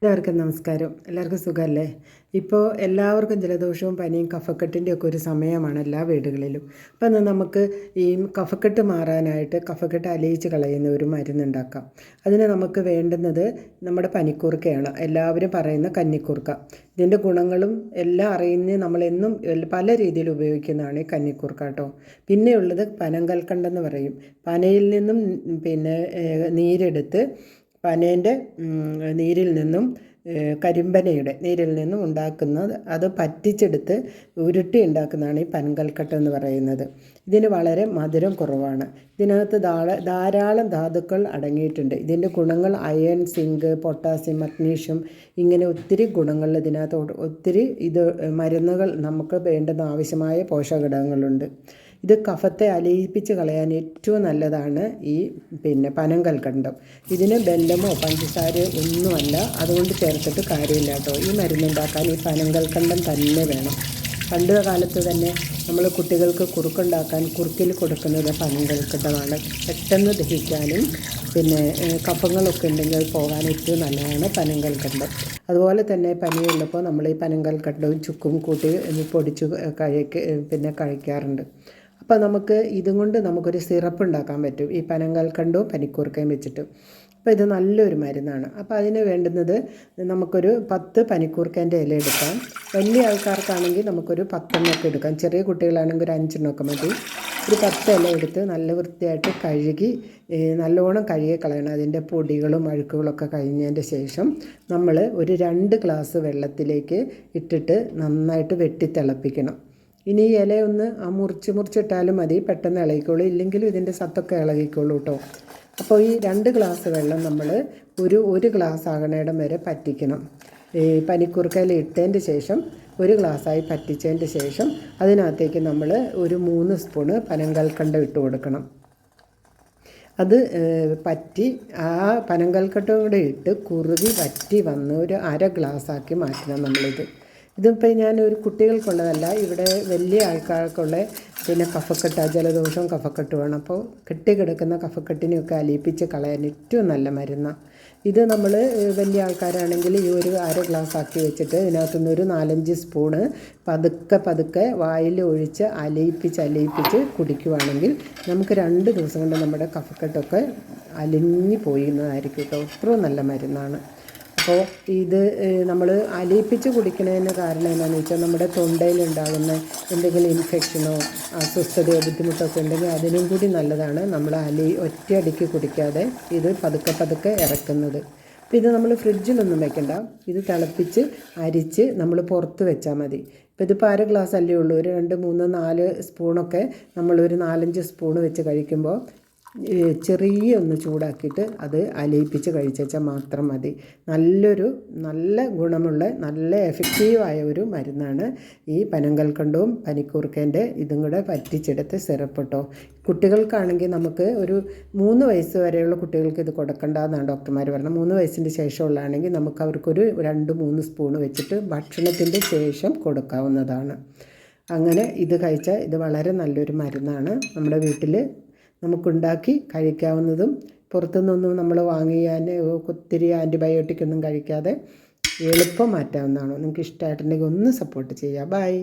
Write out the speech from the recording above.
എല്ലാവർക്കും നമസ്കാരം. എല്ലാവർക്കും സുഖമല്ലേ? ഇപ്പോൾ എല്ലാവർക്കും ജലദോഷവും പനിയും കഫക്കെട്ടിൻ്റെയൊക്കെ ഒരു സമയമാണ് എല്ലാ വീടുകളിലും. അപ്പോൾ എന്നാൽ നമുക്ക് ഈ കഫക്കെട്ട് മാറാനായിട്ട് കഫക്കെട്ട് അലിയിച്ച് കളയുന്ന ഒരു മരുന്നുണ്ടാക്കാം. അതിന് നമുക്ക് വേണ്ടുന്നത് നമ്മുടെ പനിക്കൂർക്കയാണ്. എല്ലാവരും പറയുന്ന കന്നിക്കൂർക്ക. ഇതിൻ്റെ ഗുണങ്ങളും എല്ലാം അറിയുന്ന നമ്മളെന്നും പല രീതിയിൽ ഉപയോഗിക്കുന്നതാണ് ഈ കന്നിക്കൂർക്ക കേട്ടോ. പിന്നെയുള്ളത് പനങ്കൽക്കണ്ടെന്ന് പറയും. പനയിൽ നിന്നും നീരെടുത്ത് പനേൻ്റെ നീരിൽ നിന്നും കരിമ്പനയുടെ നീരിൽ നിന്നും ഉണ്ടാക്കുന്നത് അത് പറ്റിച്ചെടുത്ത് ഉരുട്ടി ഉണ്ടാക്കുന്നതാണ് ഈ പനങ്കൽക്കട്ട് എന്ന് പറയുന്നത്. ഇതിന് വളരെ മധുരം കുറവാണ്. ഇതിനകത്ത് ധാരാളം ധാതുക്കൾ അടങ്ങിയിട്ടുണ്ട്. ഇതിൻ്റെ ഗുണങ്ങൾ അയൺ, സിങ്ക്, പൊട്ടാസ്യം, മഗ്നീഷ്യം ഇങ്ങനെ ഒത്തിരി ഗുണങ്ങൾ ഇതിനകത്ത് ഒത്തിരി മരുന്നുകൾ നമുക്ക് വേണ്ടുന്ന ആവശ്യമായ പോഷകഘടകങ്ങളുണ്ട്. ഇത് കഫത്തെ അലിയിപ്പിച്ച് കളയാൻ ഏറ്റവും നല്ലതാണ് ഈ പനങ്കൽക്കണ്ടം. ഇതിന് ബെല്ലമോ പഞ്ചസാരയോ ഒന്നുമല്ല, അതുകൊണ്ട് ചേർത്തിട്ട് കാര്യമില്ല കേട്ടോ. ഈ മരുന്നുണ്ടാക്കാൻ ഈ പനങ്കൽക്കണ്ടം തന്നെ വേണം. പണ്ട് കാലത്ത് തന്നെ നമ്മൾ കുട്ടികൾക്ക് കുറുക്കുണ്ടാക്കാൻ കുറുക്കിൽ കൊടുക്കുന്നത് പനങ്കൽക്കണ്ടമാണ്. പെട്ടെന്ന് ദഹിക്കാനും കഫങ്ങളൊക്കെ ഉണ്ടെങ്കിൽ പോകാൻ ഏറ്റവും നല്ലതാണ് പനങ്കൽക്കണ്ടം. അതുപോലെ തന്നെ പനിയുള്ളപ്പോൾ നമ്മൾ ഈ പനങ്കൽക്കണ്ടവും ചുക്കും കൂട്ടി പൊടിച്ച് കഴിക്കാറുണ്ട്. അപ്പോൾ ഇതും കൊണ്ട് നമുക്കൊരു സിറപ്പ് ഉണ്ടാക്കാൻ പറ്റും, ഈ പനങ്കൽക്കണ്ടവും പനിക്കൂർക്കയും വെച്ചിട്ട്. അപ്പോൾ ഇത് നല്ലൊരു മരുന്നാണ്. അപ്പോൾ അതിന് വേണ്ടുന്നത് നമുക്കൊരു 10 പനിക്കൂർക്കേൻ്റെ ഇല എടുക്കാം. വലിയ ആൾക്കാർക്കാണെങ്കിൽ നമുക്കൊരു 10 എടുക്കാം. ചെറിയ കുട്ടികളാണെങ്കിൽ ഒരു 5 മതി. ഒരു 10 ഇല എടുത്ത് നല്ല വൃത്തിയായിട്ട് കഴുകി നല്ലോണം കഴുകി കളയണം. അതിൻ്റെ പൊടികളും അഴുക്കുകളൊക്കെ കഴിഞ്ഞതിൻ്റെ ശേഷം നമ്മൾ ഒരു 2 ഗ്ലാസ് വെള്ളത്തിലേക്ക് ഇട്ടിട്ട് നന്നായിട്ട് വെട്ടി തിളപ്പിക്കണം. ഇനി ഈ ഇലയൊന്ന് മുറിച്ചിട്ടാലും മതി, പെട്ടെന്ന് ഇളകിക്കോളൂ. ഇല്ലെങ്കിലും ഇതിൻ്റെ സത്തൊക്കെ ഇളകിക്കോളൂ കേട്ടോ. അപ്പോൾ ഈ 2 ഗ്ലാസ് വെള്ളം നമ്മൾ ഒരു ഗ്ലാസ് ആകണയിടം വരെ പറ്റിക്കണം. ഈ പനിക്കൂർക്കയിൽ ഇട്ടതിൻ്റെ ശേഷം 1 ഗ്ലാസ്സായി പറ്റിച്ചതിൻ്റെ ശേഷം അതിനകത്തേക്ക് നമ്മൾ ഒരു 3 സ്പൂണ് പനങ്കൽക്കണ്ടം ഇട്ട് കൊടുക്കണം. അത് പറ്റി ആ പനങ്കൽക്കണ്ടം കൂടെ ഇട്ട് കുറുകി വറ്റി വന്ന് ഒരു 1/2 ഗ്ലാസ്സാക്കി മാറ്റണം നമ്മളിത്. ഇതിപ്പോൾ ഒരു കുട്ടികൾക്കുള്ളതല്ല, ഇവിടെ വലിയ ആൾക്കാർക്കുള്ള കഫക്കെട്ട്, ജലദോഷവും കഫക്കെട്ടുമാണ്. അപ്പോൾ കെട്ടിക്കിടക്കുന്ന കഫക്കെട്ടിനെയൊക്കെ അലിയിപ്പിച്ച് കളയാൻ ഏറ്റവും നല്ല മരുന്നാണ് ഇത്. നമ്മൾ വലിയ ആൾക്കാരാണെങ്കിൽ ഈ ഒരു 1/2 ഗ്ലാസ് ആക്കി വെച്ചിട്ട് ഇതിനകത്തുനിന്ന് ഒരു 4-5 സ്പൂണ് പതുക്കെ വായിൽ ഒഴിച്ച് അലിയിപ്പിച്ച് കുടിക്കുവാണെങ്കിൽ നമുക്ക് 2 ദിവസം കൊണ്ട് നമ്മുടെ കഫക്കെട്ടൊക്കെ അലിഞ്ഞു പോയിരുന്നതായിരിക്കും കേട്ടോ. അത്രയും നല്ല മരുന്നാണ്. അപ്പോൾ ഇത് നമ്മൾ അലിയിപ്പിച്ച് കുടിക്കുന്നതിന് കാരണം എന്താണെന്ന് വെച്ചാൽ നമ്മുടെ തൊണ്ടയിലുണ്ടാകുന്ന എന്തെങ്കിലും ഇൻഫെക്ഷനോ അസ്വസ്ഥതയോ ബുദ്ധിമുട്ടൊക്കെ ഉണ്ടെങ്കിൽ അതിനും കൂടി നല്ലതാണ് നമ്മൾ ഒറ്റയടിക്ക് കുടിക്കാതെ ഇത് പതുക്കെ ഇറക്കുന്നത്. അപ്പോൾ ഇത് നമ്മൾ ഫ്രിഡ്ജിലൊന്നും വെക്കണ്ട, ഇത് തിളപ്പിച്ച് അരിച്ച് നമ്മൾ പുറത്ത് വെച്ചാൽ മതി. ഇപ്പോൾ ഇതിപ്പോൾ 1/2 ഗ്ലാസ് അല്ലേ ഉള്ളൂ, ഒരു 2, 3, 4 സ്പൂണൊക്കെ നമ്മളൊരു 4-5 സ്പൂണ് വെച്ച് കഴിക്കുമ്പോൾ ചെറിയൊന്ന് ചൂടാക്കിയിട്ട് അത് അലിയിപ്പിച്ച് കഴിച്ചാൽ മാത്രം മതി. നല്ല ഗുണമുള്ള നല്ല എഫക്റ്റീവായ ഒരു മരുന്നാണ് ഈ പനങ്കൽക്കണ്ടവും പനിക്കൂർക്കേൻ്റെ ഇതും കൂടെ പറ്റിച്ചെടുത്ത് സിറപ്പ് കേട്ടോ. കുട്ടികൾക്കാണെങ്കിൽ നമുക്ക് ഒരു 3 വയസ്സ് വരെയുള്ള കുട്ടികൾക്ക് ഇത് കൊടുക്കേണ്ടതെന്നാണ് ഡോക്ടർമാർ പറഞ്ഞത്. 3 വയസ്സിൻ്റെ ശേഷമുള്ളതാണെങ്കിൽ നമുക്ക് അവർക്കൊരു 2-3 സ്പൂണ് വെച്ചിട്ട് ഭക്ഷണത്തിൻ്റെ ശേഷം കൊടുക്കാവുന്നതാണ്. അങ്ങനെ ഇത് കഴിച്ചാൽ ഇത് വളരെ നല്ലൊരു മരുന്നാണ്. നമ്മുടെ വീട്ടിൽ നമുക്കുണ്ടാക്കി കഴിക്കാവുന്നതും പുറത്തുനിന്നൊന്നും നമ്മൾ വാങ്ങിയാൽ ഒത്തിരി ആൻറ്റിബയോട്ടിക് ഒന്നും കഴിക്കാതെ എളുപ്പം മാറ്റാവുന്നതാണ്. നിങ്ങൾക്ക് ഇഷ്ടമായിട്ടുണ്ടെങ്കിൽ ഒന്ന് സപ്പോർട്ട് ചെയ്യുക. ബൈ.